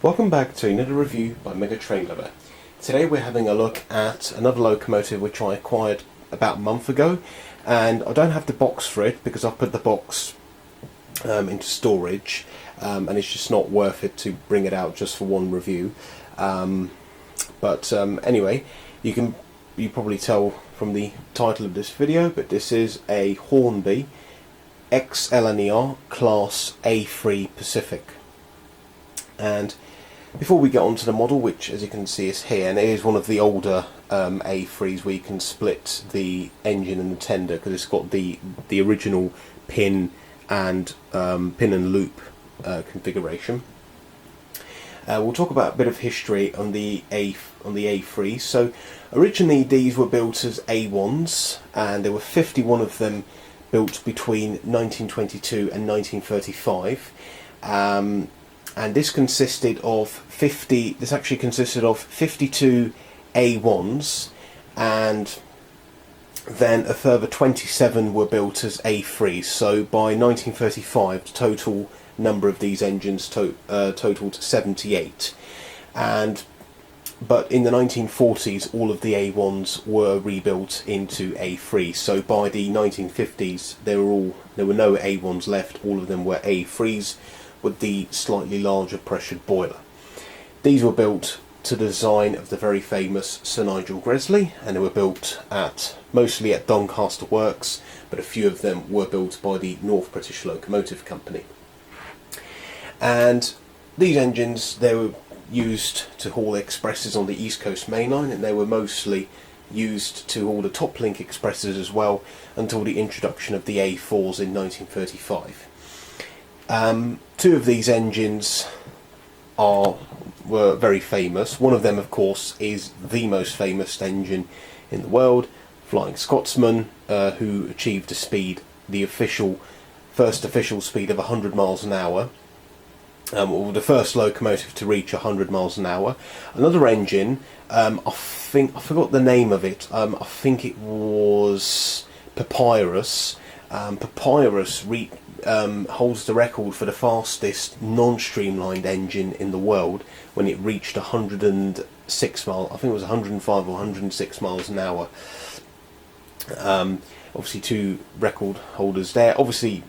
Welcome back to another review by Mega Train Lover. Today we're having a look at another locomotive which I acquired about a month ago, and I don't have the box for it because I've put the box into storage, and it's just not worth it to bring it out just for one review. Anyway, you probably tell from the title of this video, but this is a Hornby XLNER Class A3 Pacific. And before we get on to the model, which as you can see is here, and it is one of the older A3s where you can split the engine and the tender, because it's got the original pin and loop configuration. We'll talk about a bit of history on the A3. So originally these were built as A1s, and there were 51 of them built between 1922 and 1935. And this consisted of 52 A1s, and then a further 27 were built as A3s. So by 1935 the total number of these engines totaled 78. But in the 1940s all of the A1s were rebuilt into A3. So by the 1950s there were no A1s left, all of them were A3s with the slightly larger pressured boiler. These were built to the design of the very famous Sir Nigel Gresley, and they were built mostly at Doncaster Works, but a few of them were built by the North British Locomotive Company. And these engines, they were used to haul expresses on the East Coast Main Line, and they were mostly used to haul the top link expresses as well until the introduction of the A4s in 1935. Two of these engines were very famous. One of them, of course, is the most famous engine in the world, Flying Scotsman, who achieved the first official speed of 100 miles an hour. The first locomotive to reach 100 miles an hour. Another engine, I forgot the name of it. I think it was Papyrus. Papyrus holds the record for the fastest non-streamlined engine in the world when it reached 106 miles. I think it was 105 or 106 miles an hour. Obviously two record holders there. Obviously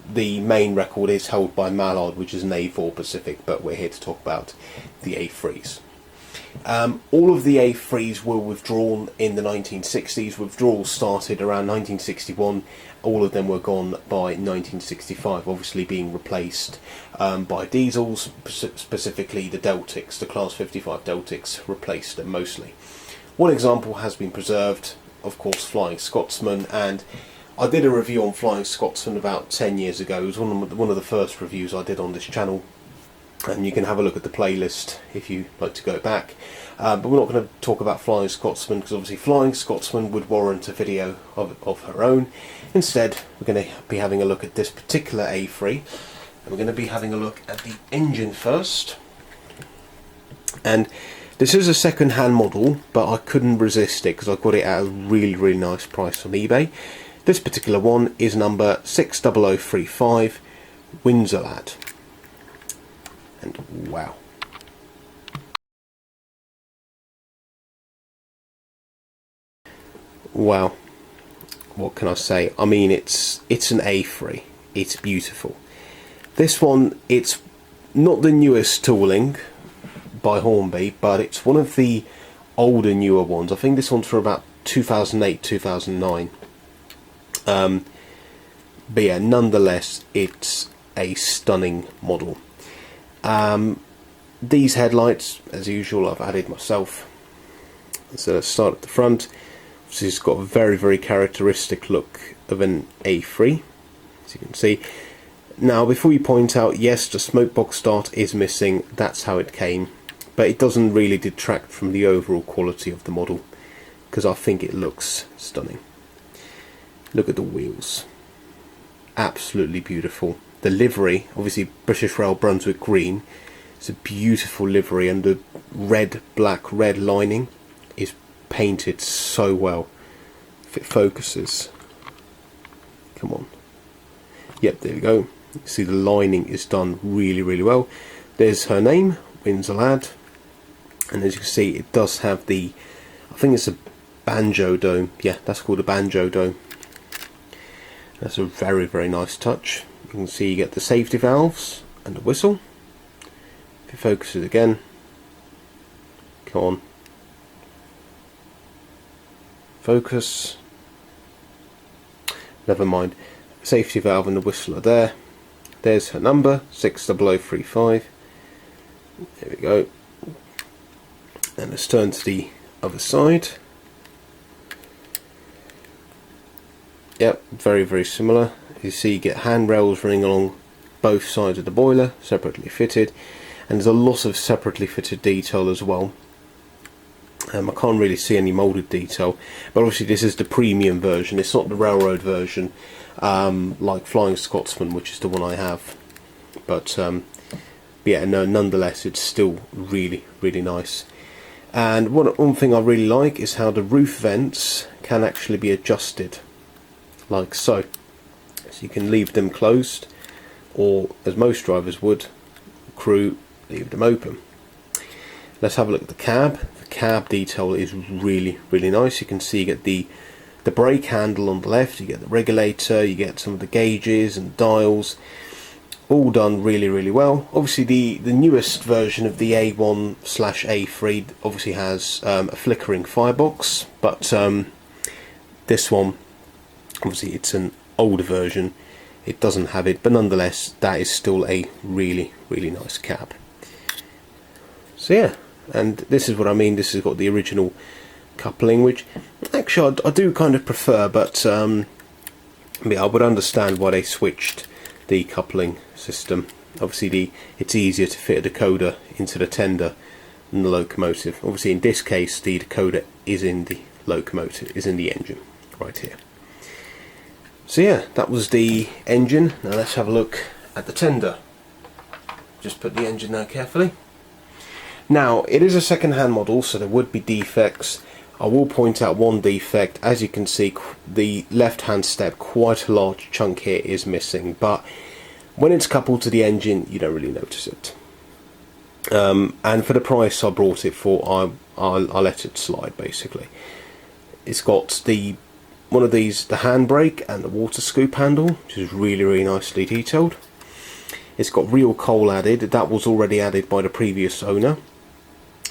the main record is held by Mallard, which is an A4 Pacific, but we're here to talk about the A3s. All of the A3s were withdrawn in the 1960s. Withdrawals started around 1961. All of them were gone by 1965, obviously being replaced by diesels, specifically the Deltics. The Class 55 Deltics replaced them mostly. One example has been preserved, of course, Flying Scotsman, and I did a review on Flying Scotsman about 10 years ago. It was one of the first reviews I did on this channel, and you can have a look at the playlist if you like to go back. But we're not going to talk about Flying Scotsman because obviously Flying Scotsman would warrant a video of her own. Instead, we're going to be having a look at this particular A3, and we're going to be having a look at the engine first. And this is a second-hand model, but I couldn't resist it because I got it at a really, really nice price on eBay. This particular one is number 60035, Windsor lad. And wow. Wow. What can I say? I mean, it's an A3. It's beautiful. This one, it's not the newest tooling by Hornby, but it's one of the older, newer ones. I think this one's from about 2008, 2009. But yeah, nonetheless, it's a stunning model. These headlights, as usual, I've added myself. So let's start at the front. So it's got a very, very characteristic look of an A3, as you can see. Now, before you point out, yes, the smoke box start is missing. That's how it came, but it doesn't really detract from the overall quality of the model, because I think it looks stunning. Look at the wheels, absolutely beautiful. The livery, obviously British Rail Brunswick green, it's a beautiful livery, and the red lining is painted so well. If it focuses, come on, yep, there we go. You see the lining is done really, really well. There's her name, Windsor lad, and as you can see, it does have the, I think it's a banjo dome. Yeah, that's called a banjo dome. That's a very, very nice touch. You can see you get the safety valves and the whistle. If you focus it again, come on, focus, never mind, safety valve and the whistle are there. There's her number, 60035. There we go. And let's turn to the other side. Yep, very, very similar. You see you get handrails running along both sides of the boiler, separately fitted, and there's a lot of separately fitted detail as well. I can't really see any moulded detail, but obviously this is the premium version. It's not the railroad version, like Flying Scotsman, which is the one I have. But yeah, no, nonetheless, it's still really, really nice. And one thing I really like is how the roof vents can actually be adjusted, like so. So you can leave them closed, or as most drivers would, crew, leave them open. Let's have a look at the cab. The cab detail is really, really nice. You can see you get the brake handle on the left, you get the regulator, you get some of the gauges and dials, all done really, really well. Obviously the newest version of the A1/A3 obviously has a flickering firebox, but this one, obviously it's an older version, it doesn't have it, but nonetheless that is still a really, really nice cab. So yeah, and this is what I mean. This has got the original coupling, which actually I do kind of prefer, but yeah, I would understand why they switched the coupling system. Obviously it's easier to fit a decoder into the tender than the locomotive. Obviously in this case the decoder is in the locomotive, is in the engine right here. So yeah, that was the engine. Now let's have a look at the tender. Just put the engine down carefully. Now it is a second-hand model, so there would be defects. I will point out one defect. As you can see, the left-hand step, quite a large chunk here is missing, but when it's coupled to the engine you don't really notice it. And for the price I brought it for, I let it slide basically. It's got the one of these, the handbrake and the water scoop handle, which is really, really nicely detailed. It's got real coal added. That was already added by the previous owner.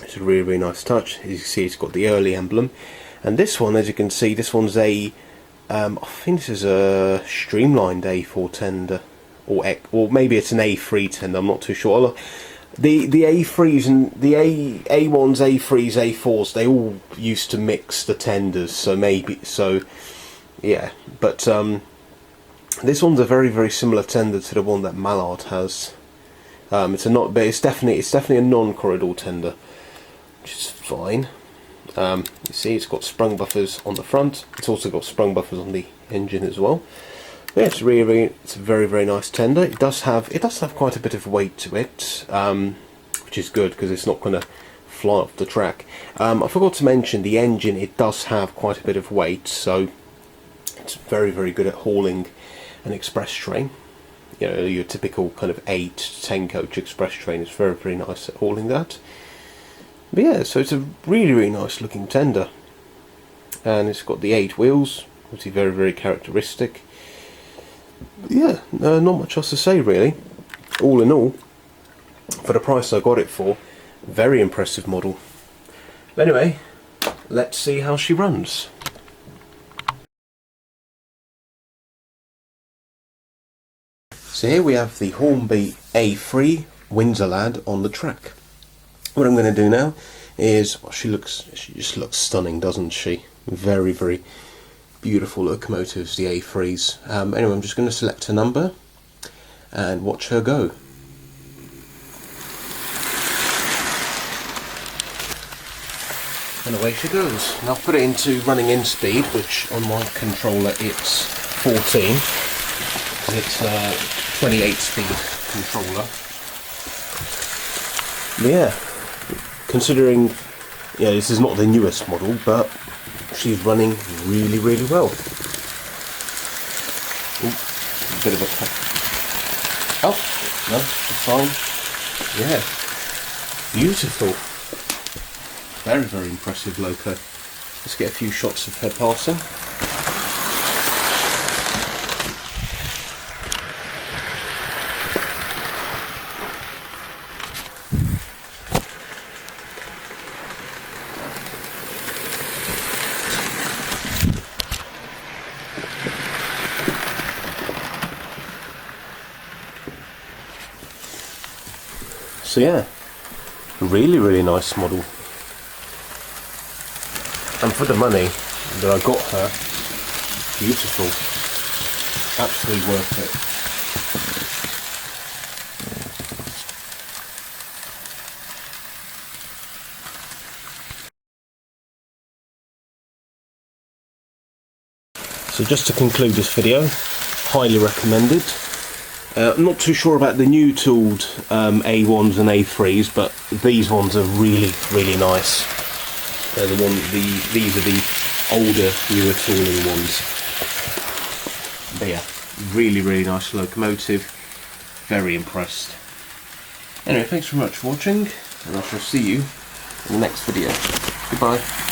It's a really, really nice touch. As you can see, it's got the early emblem. And this one, as you can see, this one's a I think this is a streamlined A4 tender, or maybe it's an A3 tender, I'm not too sure. The A3s and the A1s, A3s, A4s, they all used to mix the tenders, so maybe, so yeah, but this one's a very, very similar tender to the one that Mallard has. It's definitely a non-corridor tender, which is fine. You see, it's got sprung buffers on the front. It's also got sprung buffers on the engine as well. Yeah, it's it's a very, very nice tender. It does have quite a bit of weight to it, which is good because it's not going to fly off the track. I forgot to mention the engine. It does have quite a bit of weight, so it's very, very good at hauling an express train. You know, your typical kind of 8 to 10 coach express train is very, very nice at hauling that. But yeah, so it's a really, really nice looking tender, and it's got the 8 wheels, obviously very, very characteristic. But yeah, not much else to say really. All in all, for the price I got it for, very impressive model. But anyway, let's see how she runs. So here we have the Hornby A3 Windsor lad on the track. What I'm going to do now is, well, she just looks stunning, doesn't she? Very, very beautiful locomotives, the A3s. Anyway, I'm just going to select her number and watch her go. And away she goes. And I'll put it into running in speed, which on my controller it's 14. It's a 28 speed controller. But yeah, considering, yeah, this is not the newest model, but she's running really, really well. Ooh, a bit of a cut. Oh, no, it's fine. Yeah. Beautiful. Very, very impressive loco. Let's get a few shots of her passing. So yeah, really, really nice model. And for the money that I got her, beautiful. Absolutely worth it. So just to conclude this video, highly recommended. I'm not too sure about the new tooled A1s and A3s, but these ones are really, really nice. They're these are the older, newer tooling ones. But yeah, really, really nice locomotive. Very impressed. Anyway, thanks very much for watching, and I shall see you in the next video. Goodbye.